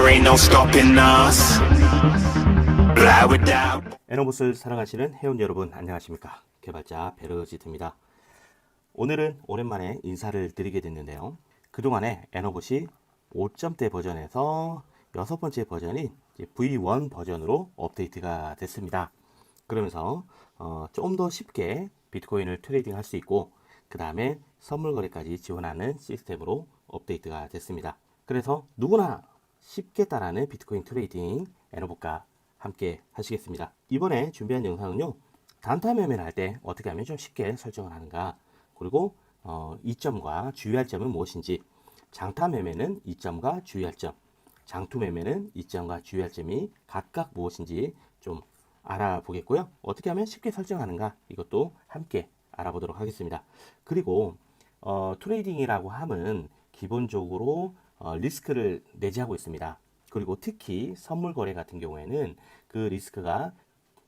there ain't no stopping us. Fly without. 에너봇을 사랑하시는 회원 여러분 안녕하십니까. 개발자 베르지트입니다. 오늘은 오랜만에 인사를 드리게 됐는데요. 그동안에 에너봇이 5점대 버전에서 6번째 버전인 V1 버전으로 업데이트가 됐습니다. 그러면서 좀 더 쉽게 비트코인을 트레이딩 할 수 있고 그 다음에 선물 거래까지 지원하는 시스템으로 업데이트가 됐습니다. 그래서 누구나 쉽게 따라하는 비트코인 트레이딩 에너봇과 함께 하시겠습니다. 이번에 준비한 영상은요, 단타 매매를 할 때 어떻게 하면 좀 쉽게 설정을 하는가, 그리고 이점과 주의할 점은 무엇인지, 장타 매매는 이점과 주의할 점, 장투 매매는 이점과 주의할 점이 각각 무엇인지 좀 알아보겠고요. 어떻게 하면 쉽게 설정하는가, 이것도 함께 알아보도록 하겠습니다. 그리고 트레이딩이라고 하면 기본적으로 리스크를 내재하고 있습니다. 그리고 특히 선물 거래 같은 경우에는 그 리스크가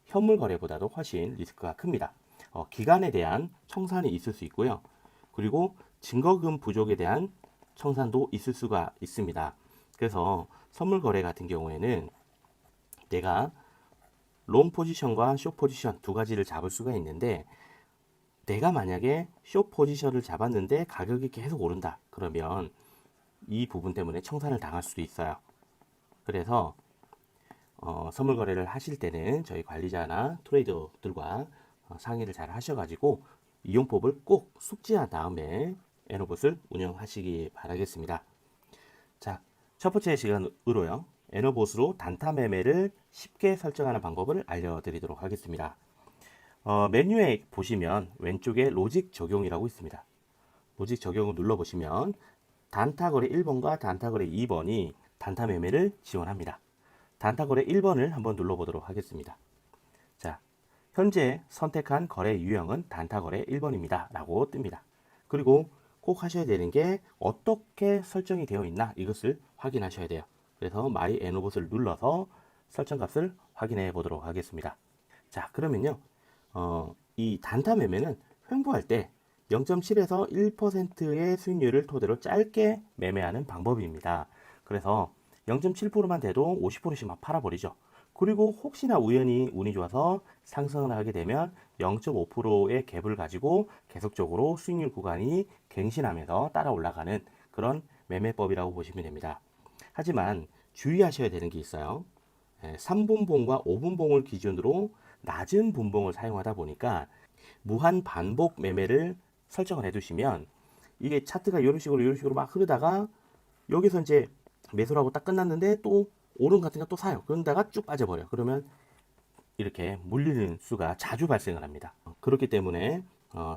현물 거래보다도 훨씬 리스크가 큽니다. 기간에 대한 청산이 있을 수 있고요. 그리고 증거금 부족에 대한 청산도 있을 수가 있습니다. 그래서 선물 거래 같은 경우에는 내가 롱 포지션과 숏 포지션 두 가지를 잡을 수가 있는데, 내가 만약에 숏 포지션을 잡았는데 가격이 계속 오른다 그러면 이 부분 때문에 청산을 당할 수도 있어요. 그래서 선물 거래를 하실 때는 저희 관리자나 트레이더들과 상의를 잘 하셔가지고 이용법을 꼭 숙지한 다음에 에너봇을 운영하시기 바라겠습니다. 자, 첫 번째 시간으로요, 에너봇으로 단타 매매를 쉽게 설정하는 방법을 알려드리도록 하겠습니다. 메뉴에 보시면 왼쪽에 로직 적용이라고 있습니다. 로직 적용을 눌러보시면 단타 거래 1번과 단타 거래 2번이 단타 매매를 지원합니다. 단타 거래 1번을 한번 눌러보도록 하겠습니다. 자, 현재 선택한 거래 유형은 단타 거래 1번입니다 라고 뜹니다. 그리고 꼭 하셔야 되는 게 어떻게 설정이 되어 있나, 이것을 확인하셔야 돼요. 그래서 마이 에너봇을 눌러서 설정 값을 확인해 보도록 하겠습니다. 자, 그러면요, 이 단타 매매는 횡보할 때 0.7에서 1%의 수익률을 토대로 짧게 매매하는 방법입니다. 그래서 0.7%만 돼도 50%씩 막 팔아버리죠. 그리고 혹시나 우연히 운이 좋아서 상승을 하게 되면 0.5%의 갭을 가지고 계속적으로 수익률 구간이 갱신하면서 따라 올라가는 그런 매매법이라고 보시면 됩니다. 하지만 주의하셔야 되는 게 있어요. 3분봉과 5분봉을 기준으로 낮은 분봉을 사용하다 보니까 무한 반복 매매를 설정을 해두시면 이게 차트가 이런 식으로 막 흐르다가 여기서 이제 매수를 하고 딱 끝났는데 또 오른 같은 거 또 사요. 그러다가 쭉 빠져버려요. 그러면 이렇게 물리는 수가 자주 발생을 합니다. 그렇기 때문에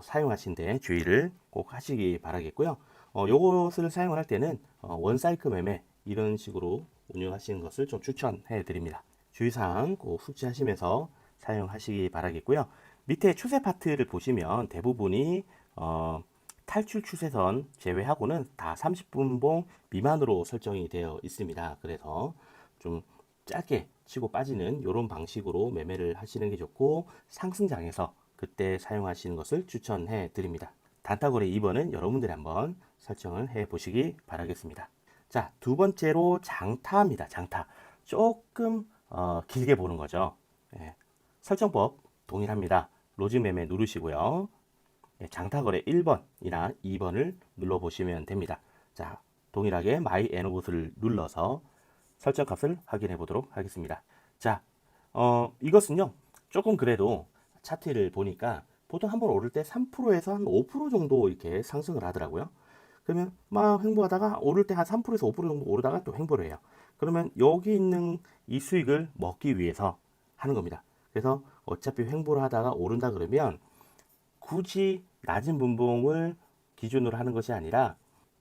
사용하신데 주의를 꼭 하시기 바라겠고요. 요것을 사용을 할 때는 원사이클 매매 이런 식으로 운영하시는 것을 좀 추천해 드립니다. 주의사항 꼭 숙지하시면서 사용하시기 바라겠고요. 밑에 추세 파트를 보시면 대부분이 탈출 추세선 제외하고는 다 30분봉 미만으로 설정이 되어 있습니다. 그래서 좀 짧게 치고 빠지는 이런 방식으로 매매를 하시는 게 좋고, 상승장에서 그때 사용하시는 것을 추천해 드립니다. 단타 거래 2번은 여러분들이 한번 설정을 해 보시기 바라겠습니다. 자, 두 번째로 장타입니다. 장타. 조금 길게 보는 거죠. 설정법 동일합니다. 로직 매매 누르시고요. 장타 거래 1번이나 2번을 눌러보시면 됩니다. 자, 동일하게 마이 에너봇을 눌러서 설정 값을 확인해 보도록 하겠습니다. 자, 이것은요, 조금 그래도 차트를 보니까 보통 한번 오를 때 3%에서 한 5% 정도 이렇게 상승을 하더라고요. 그러면 막 횡보하다가 오를 때 한 3%에서 5% 정도 오르다가 또 횡보를 해요. 그러면 여기 있는 이 수익을 먹기 위해서 하는 겁니다. 그래서 어차피 횡보를 하다가 오른다 그러면 굳이 낮은 분봉을 기준으로 하는 것이 아니라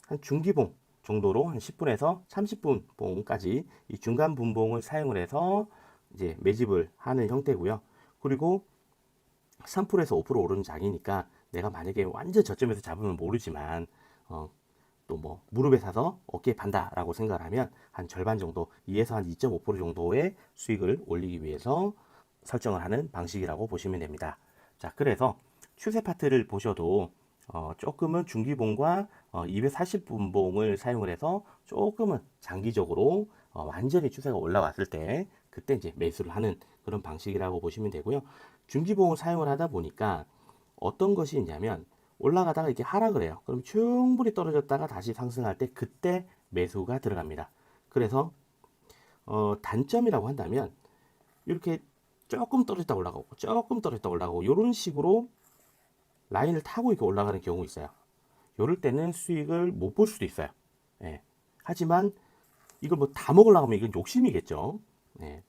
한 중기봉 정도로 한 10분에서 30분 봉까지 이 중간 분봉을 사용을 해서 이제 매집을 하는 형태고요. 그리고 3%에서 5% 오르는 장이니까 내가 만약에 완전 저점에서 잡으면 모르지만 또 뭐 무릎에 사서 어깨에 판다라고 생각을 하면 한 절반 정도, 2에서 한 2.5% 정도의 수익을 올리기 위해서 설정을 하는 방식이라고 보시면 됩니다. 자, 그래서 추세 파트를 보셔도 조금은 중기봉과 240분봉을 사용을 해서 조금은 장기적으로 완전히 추세가 올라왔을 때 그때 이제 매수를 하는 그런 방식이라고 보시면 되고요. 중기봉을 사용을 하다 보니까 어떤 것이 있냐면 올라가다가 이렇게 하락을 해요. 그럼 충분히 떨어졌다가 다시 상승할 때 그때 매수가 들어갑니다. 그래서 단점이라고 한다면 이렇게 조금 떨어졌다 올라가고 조금 떨어졌다 올라가고 이런 식으로 라인을 타고 이렇게 올라가는 경우 있어요. 이럴 때는 수익을 못 볼 수도 있어요. 예. 하지만 이걸 뭐 다 먹으려고 하면 이건 욕심이겠죠. 예.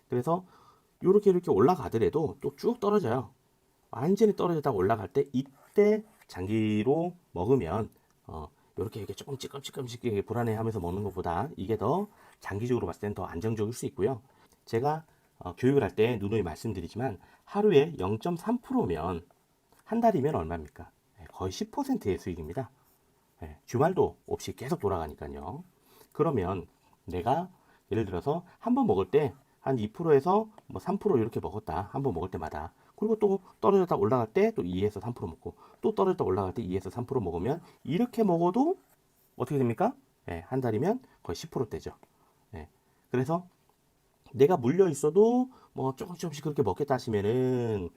그래서 이렇게 올라가더라도 또 쭉 떨어져요. 완전히 떨어졌다가 올라갈 때 이때 장기로 먹으면 이렇게 조금 찌끔찌끔씩 불안해하면서 먹는 것보다 이게 더 장기적으로 봤을 때는 더 안정적일 수 있고요. 제가 교육을 할 때 누누이 말씀드리지만 하루에 0.3%면 한 달이면 얼마입니까? 거의 10%의 수익입니다. 주말도 없이 계속 돌아가니까요. 그러면 내가 예를 들어서 한 번 먹을 때 한 2%에서 뭐 3% 이렇게 먹었다. 한 번 먹을 때마다. 그리고 또 떨어졌다 올라갈 때 또 2에서 3% 먹고 또 떨어졌다 올라갈 때 2에서 3% 먹으면 이렇게 먹어도 어떻게 됩니까? 한 달이면 거의 10%대죠. 그래서 내가 물려 있어도 뭐 조금씩 그렇게 먹겠다 하시면은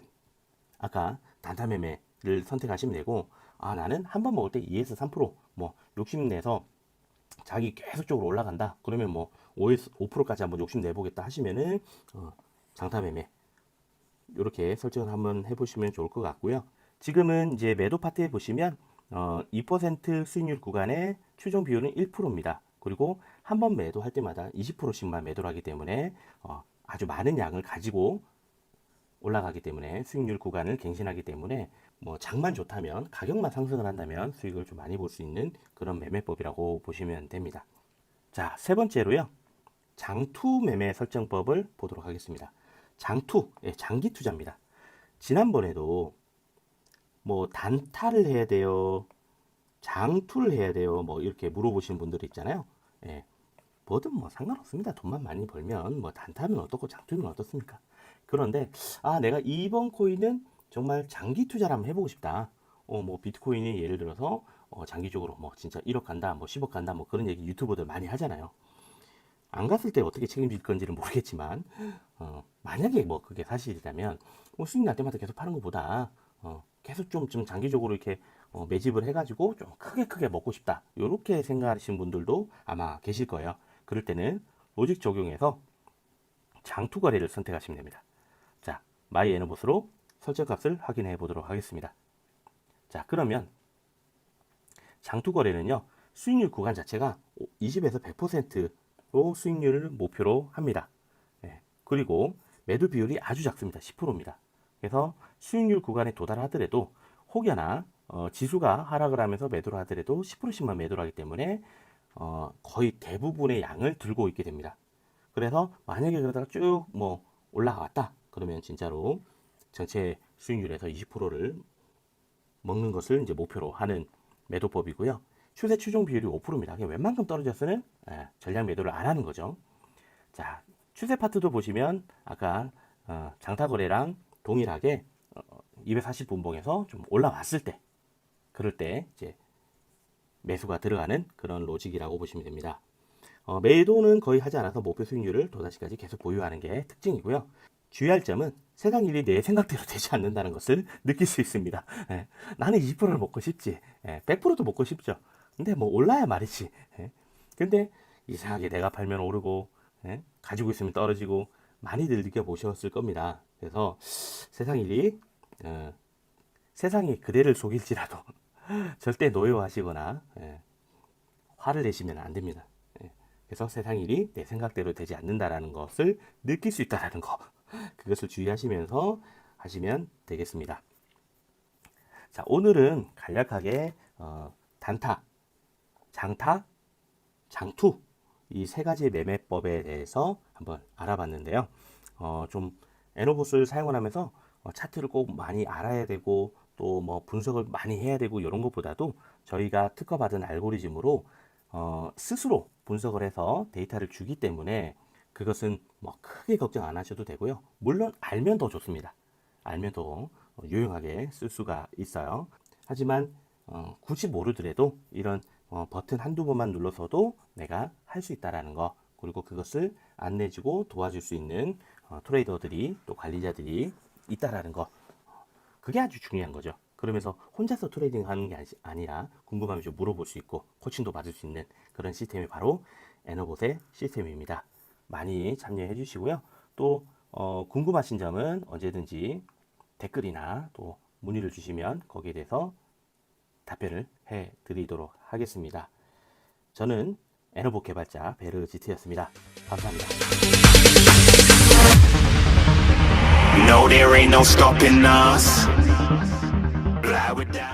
아까 단타 매매를 선택하시면 되고, 나는 한 번 먹을 때 2에서 3%뭐 욕심내서 자기 계속적으로 올라간다. 그러면 뭐 5%까지 한번 욕심내 보겠다 하시면은 장타 매매 이렇게 설정을 한번 해보시면 좋을 것 같고요. 지금은 이제 매도 파트에 보시면 2% 수익률 구간의 추정 비율은 1%입니다. 그리고 한 번 매도할 때마다 20%씩만 매도를 하기 때문에 아주 많은 양을 가지고 올라가기 때문에 수익률 구간을 갱신하기 때문에 뭐 장만 좋다면 가격만 상승을 한다면 수익을 좀 많이 볼 수 있는 그런 매매법이라고 보시면 됩니다. 자, 세 번째로요. 장투 매매 설정법을 보도록 하겠습니다. 장투, 장기 투자입니다. 지난번에도 뭐 단타를 해야 돼요, 장투를 해야 돼요, 뭐 이렇게 물어보시는 분들이 있잖아요. 뭐든 뭐 상관없습니다. 돈만 많이 벌면 뭐 단타는 어떻고 장투는 어떻습니까? 그런데 내가 이번 코인은 정말 장기 투자를 한번 해보고 싶다. 뭐 비트코인이 예를 들어서 장기적으로 뭐 진짜 1억 간다, 뭐 10억 간다, 뭐 그런 얘기 유튜버들 많이 하잖아요. 안 갔을 때 어떻게 책임질 건지는 모르겠지만 만약에 뭐 그게 사실이라면 수익 날 때마다 계속 파는 것보다 계속 좀 장기적으로 이렇게 매집을 해가지고 좀 크게 먹고 싶다, 이렇게 생각하시는 분들도 아마 계실 거예요. 그럴 때는 로직 적용해서 장투 거래를 선택하시면 됩니다. 자, 마이 에너봇으로 설정값을 확인해 보도록 하겠습니다. 자, 그러면 장투 거래는요, 수익률 구간 자체가 20에서 100%로 수익률을 목표로 합니다. 그리고 매도 비율이 아주 작습니다. 10%입니다. 그래서 수익률 구간에 도달하더라도 혹여나 지수가 하락을 하면서 매도를 하더라도 10%씩만 매도를 하기 때문에 거의 대부분의 양을 들고 있게 됩니다. 그래서 만약에 그러다가 쭉 뭐 올라갔다 그러면 진짜로 전체 수익률에서 20%를 먹는 것을 이제 목표로 하는 매도법이고요. 추세 추종 비율이 5%입니다. 웬만큼 떨어졌으면 전량 매도를 안 하는 거죠. 자, 추세 파트도 보시면 아까 장타 거래랑 동일하게 240분봉에서 좀 올라왔을 때, 그럴 때 이제 매수가 들어가는 그런 로직이라고 보시면 됩니다. 매도는 거의 하지 않아서 목표 수익률을 또다시까지 계속 보유하는 게 특징이고요. 주의할 점은 세상 일이 내 생각대로 되지 않는다는 것을 느낄 수 있습니다. 나는 20%를 먹고 싶지, 100%도 먹고 싶죠. 근데 뭐 올라야 말이지. 근데 이상하게 내가 팔면 오르고, 가지고 있으면 떨어지고, 많이들 느껴보셨을 겁니다. 그래서 세상 일이 세상이 그대를 속일지라도 절대 노여워하시거나 화를 내시면 안 됩니다. 그래서 세상 일이 내 생각대로 되지 않는다라는 것을 느낄 수 있다라는 거, 그것을 주의하시면서 하시면 되겠습니다. 자, 오늘은 간략하게 단타, 장타, 장투 이 세 가지 매매법에 대해서 한번 알아봤는데요. 좀 에너봇을 사용을 하면서 차트를 꼭 많이 알아야 되고 또 뭐 분석을 많이 해야 되고 이런 것보다도 저희가 특허받은 알고리즘으로 스스로 분석을 해서 데이터를 주기 때문에 그것은 뭐 크게 걱정 안 하셔도 되고요. 물론 알면 더 좋습니다. 알면 더 유용하게 쓸 수가 있어요. 하지만 굳이 모르더라도 이런 버튼 한두 번만 눌러서도 내가 할 수 있다라는 거 그리고 그것을 안내주고 도와줄 수 있는 트레이더들이 또 관리자들이 있다라는 거. 그게 아주 중요한 거죠. 그러면서 혼자서 트레이딩 하는 게 아니라 궁금하면 좀 물어볼 수 있고 코칭도 받을 수 있는 그런 시스템이 바로 에너봇의 시스템입니다. 많이 참여해 주시고요. 또 궁금하신 점은 언제든지 댓글이나 또 문의를 주시면 거기에 대해서 답변을 해 드리도록 하겠습니다. 저는 에너봇 개발자 베르지트였습니다. 감사합니다. No, there ain't no stopping us. Fly without